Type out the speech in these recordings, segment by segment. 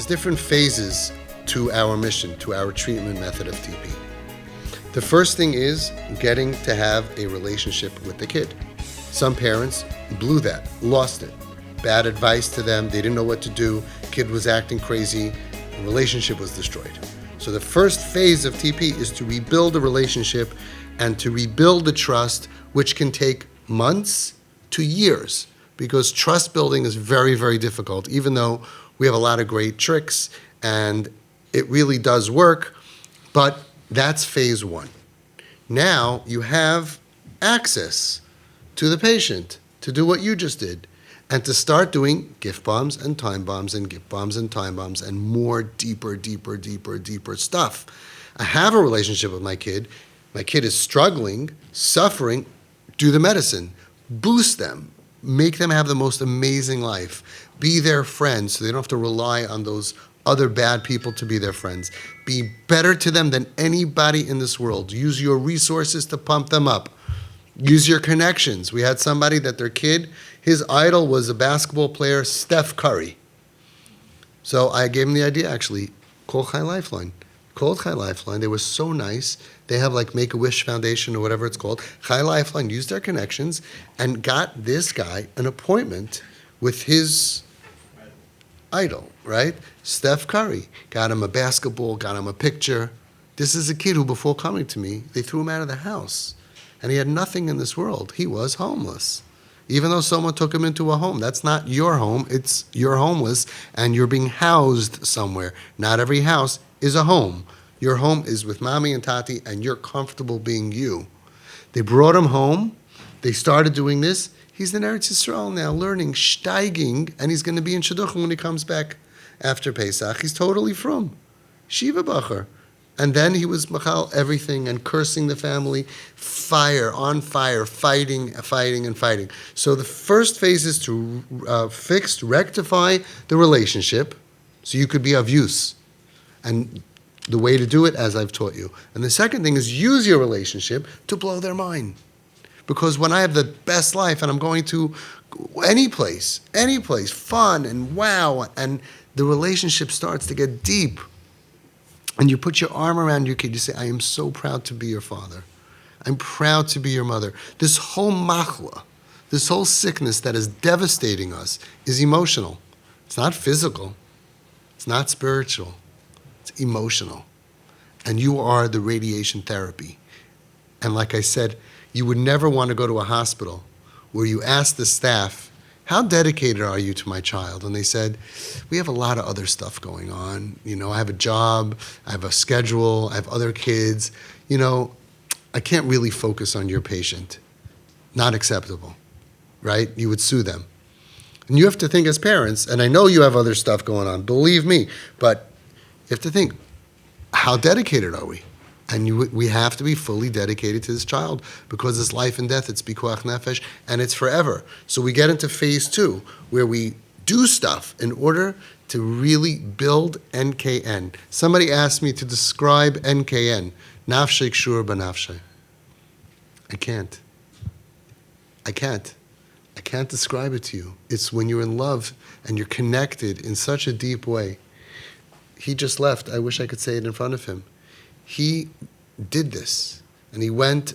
different phases to our mission, to our treatment method of TP. The first thing is getting to have a relationship with the kid. Some parents blew that, lost it. Bad advice to them, they didn't know what to do, kid was acting crazy, the relationship was destroyed. So the first phase of TP is to rebuild a relationship and to rebuild the trust, which can take months to years, because trust building is very, very difficult, even though we have a lot of great tricks and it really does work, but that's phase one. Now you have access to the patient to do what you just did and to start doing gift bombs and time bombs and gift bombs and time bombs and more deeper stuff. I have a relationship with my kid. My kid is struggling, suffering. Do the medicine. Boost them. Make them have the most amazing life. Be their friends so they don't have to rely on those other bad people to be their friends. Be better to them than anybody in this world. Use your resources to pump them up. Use your connections. We had somebody that their kid, his idol was a basketball player, Steph Curry. So I gave him the idea, actually, call Chai Lifeline. Called Chai Lifeline. They were so nice. They have like Make-A-Wish Foundation or whatever it's called. Chai Lifeline used their connections and got this guy an appointment with his idol, right? Steph Curry. Got him a basketball, got him a picture. This is a kid who, before coming to me, they threw him out of the house. And he had nothing in this world. He was homeless. Even though someone took him into a home. That's not your home. It's you're homeless and you're being housed somewhere. Not every house is a home. Your home is with mommy and tati and you're comfortable being you. They brought him home. They started doing this. He's in Eretz Yisrael now, learning, steiging, and he's going to be in Shidduchim when he comes back after Pesach. He's totally from Shiva Bacher. And then he was machal everything and cursing the family, fire, on fire, fighting. So the first phase is to rectify the relationship so you could be of use. And the way to do it, as I've taught you. And the second thing is use your relationship to blow their mind. Because when I have the best life and I'm going to any place, fun and wow, and the relationship starts to get deep, and you put your arm around your kid, you say, I am so proud to be your father. I'm proud to be your mother. This whole machla, this whole sickness that is devastating us is emotional. It's not physical. It's not spiritual. It's emotional. And you are the radiation therapy. And like I said, you would never want to go to a hospital where you ask the staff, how dedicated are you to my child? And they said, we have a lot of other stuff going on. You know, I have a job, I have a schedule, I have other kids. You know, I can't really focus on your patient. Not acceptable, right? You would sue them. And you have to think as parents, and I know you have other stuff going on, believe me, but you have to think, how dedicated are we? And we have to be fully dedicated to this child because it's life and death, it's pikuach nefesh, and it's forever. So we get into phase two, where we do stuff in order to really build NKN. Somebody asked me to describe NKN, nafshei kshur b'nafshei. I can't describe it to you. It's when you're in love and you're connected in such a deep way. He just left. I wish I could say it in front of him. He did this, and he went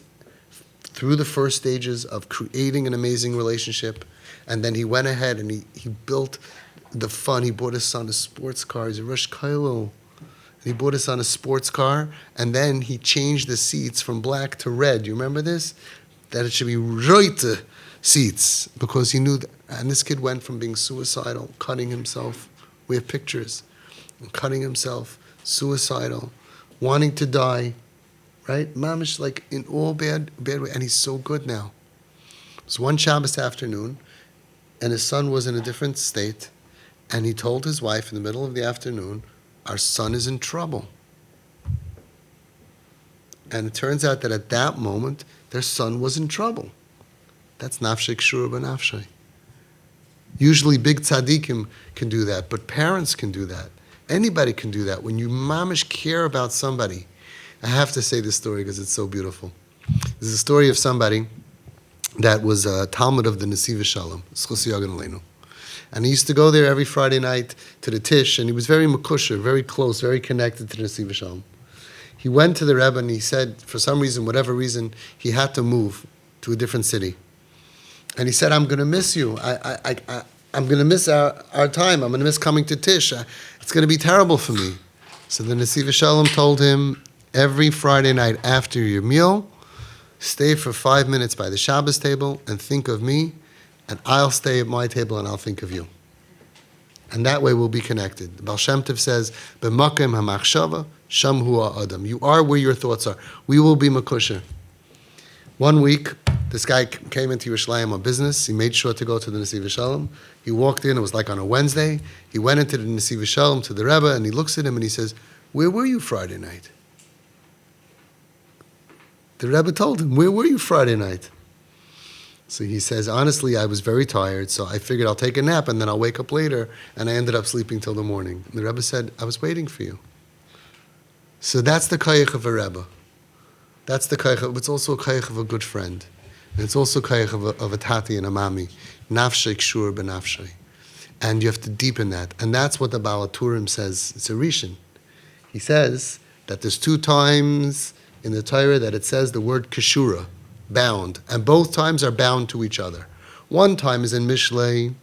through the first stages of creating an amazing relationship, and then he went ahead and he built the fun. He bought his son a sports car. He's a Rosh Kailo. And he bought his son a sports car, and then he changed the seats from black to red. You remember this? That it should be rote seats, because he knew that. And this kid went from being suicidal, cutting himself. We have pictures. Cutting himself, suicidal, wanting to die, right? Mamish, like in all bad way, and he's so good now. It was one Shabbos afternoon, and his son was in a different state, and he told his wife in the middle of the afternoon, our son is in trouble. And it turns out that at that moment, their son was in trouble. That's nafshei kshura b'nafshei. Usually big tzaddikim can do that, but parents can do that. Anybody can do that. When you mamish care about somebody, I have to say this story because it's so beautiful. There's a story of somebody that was a Talmud of the Nesiv Shalom, Schus Yagan Aleinu. And he used to go there every Friday night to the Tish, and he was very makusher, very close, very connected to the Nesiv Shalom. He went to the Rebbe and he said, for some reason, whatever reason, he had to move to a different city. And he said, I'm going to miss you. I'm going to miss our time. I'm going to miss coming to Tish. It's going to be terrible for me. So the Nesiv Shalom told him, every Friday night after your meal, stay for 5 minutes by the Shabbos table and think of me, and I'll stay at my table and I'll think of you. And that way we'll be connected. The Baal Shem Tov says, B'makim ha'machshava, sham hu ha'adam. You are where your thoughts are. We will be makusher. One week, this guy came into Yerushalayim on business. He made sure to go to the Nesiv Shalom. He walked in, it was like on a Wednesday. He went into the Nesiv Shalom to the Rebbe, and he looks at him and he says, where were you Friday night? The Rebbe told him, where were you Friday night? So he says, honestly, I was very tired, so I figured I'll take a nap and then I'll wake up later, and I ended up sleeping till the morning. And the Rebbe said, I was waiting for you. So that's the koyach of a Rebbe. That's the koyach, it's also a koyach of a good friend. And it's also a koyach of a tati and a mami. Nafshay kshur benafshay. And you have to deepen that. And that's what the Baal HaTurim says. It's a Rishon. He says that there's 2 times in the Torah that it says the word kashura, bound, and both times are bound to each other. One time is in Mishlei,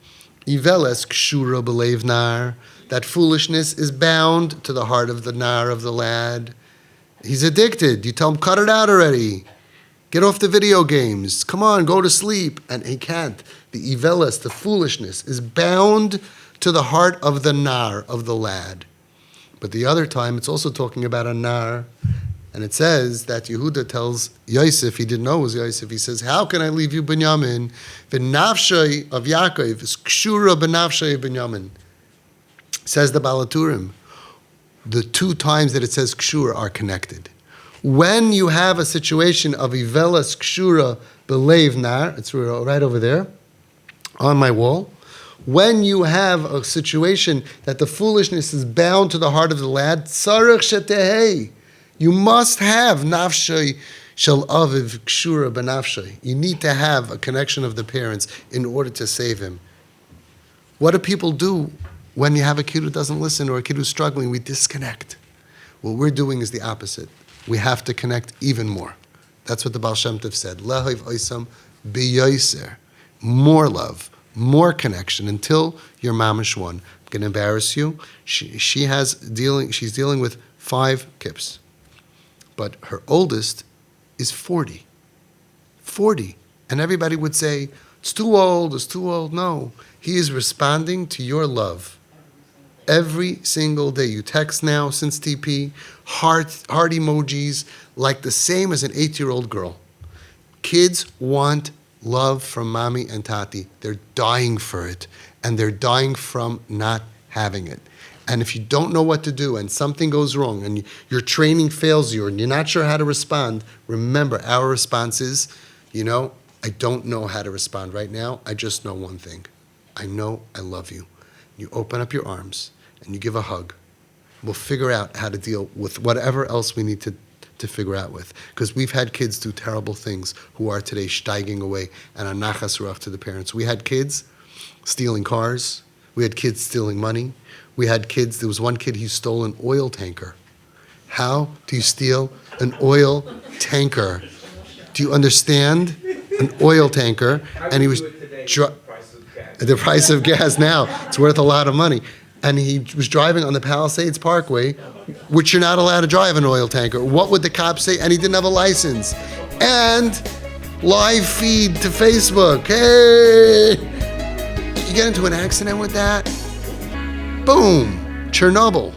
Iveles kshura b'leiv nar, that foolishness is bound to the heart of the nar, of the lad. He's addicted. You tell him, cut it out already. Get off the video games. Come on, go to sleep. And he can't. The Iveles, the foolishness, is bound to the heart of the nar, of the lad. But the other time, it's also talking about a nar. And it says that Yehuda tells Yosef, he didn't know it was Yosef, he says, how can I leave you, Binyamin? V'nafshay of Yaakov is kshura b'nafshay of Binyamin. Says the Baal HaTurim. The 2 times that it says kshura are connected. When you have a situation of ivelas kshura b'leiv nar, it's right over there on my wall. When you have a situation that the foolishness is bound to the heart of the lad, tzarech shetehei. You must have nafshay shel aviv kshura b'nafshay. You need to have a connection of the parents in order to save him. What do people do when you have a kid who doesn't listen or a kid who's struggling? We disconnect. What we're doing is the opposite. We have to connect even more. That's what the Baal Shem Tov said. Lehav oisam biyoser. More love, more connection until you're mamish one. I'm going to embarrass you. She's dealing with 5 KiPs. But her oldest is 40. 40. And everybody would say, it's too old, it's too old. No. He is responding to your love. Every single day. You text now since TP, heart emojis, like the same as an 8-year-old girl. Kids want love from mommy and tati. They're dying for it. And they're dying from not having it. And if you don't know what to do and something goes wrong and your training fails you and you're not sure how to respond, remember our response is, I don't know how to respond right now. I just know one thing. I know I love you. You open up your arms and you give a hug. We'll figure out how to deal with whatever else we need to figure out with. Because we've had kids do terrible things who are today steiging away and are nachas ruach to the parents. We had kids stealing cars. We had kids stealing money. We had kids, there was one kid who stole an oil tanker. How do you steal an oil tanker? Do you understand? An oil tanker. And he was the price of gas now. It's worth a lot of money. And he was driving on the Palisades Parkway, which you're not allowed to drive an oil tanker. What would the cops say? And he didn't have a license. And live feed to Facebook. Hey! You get into an accident with that? Boom! Chernobyl.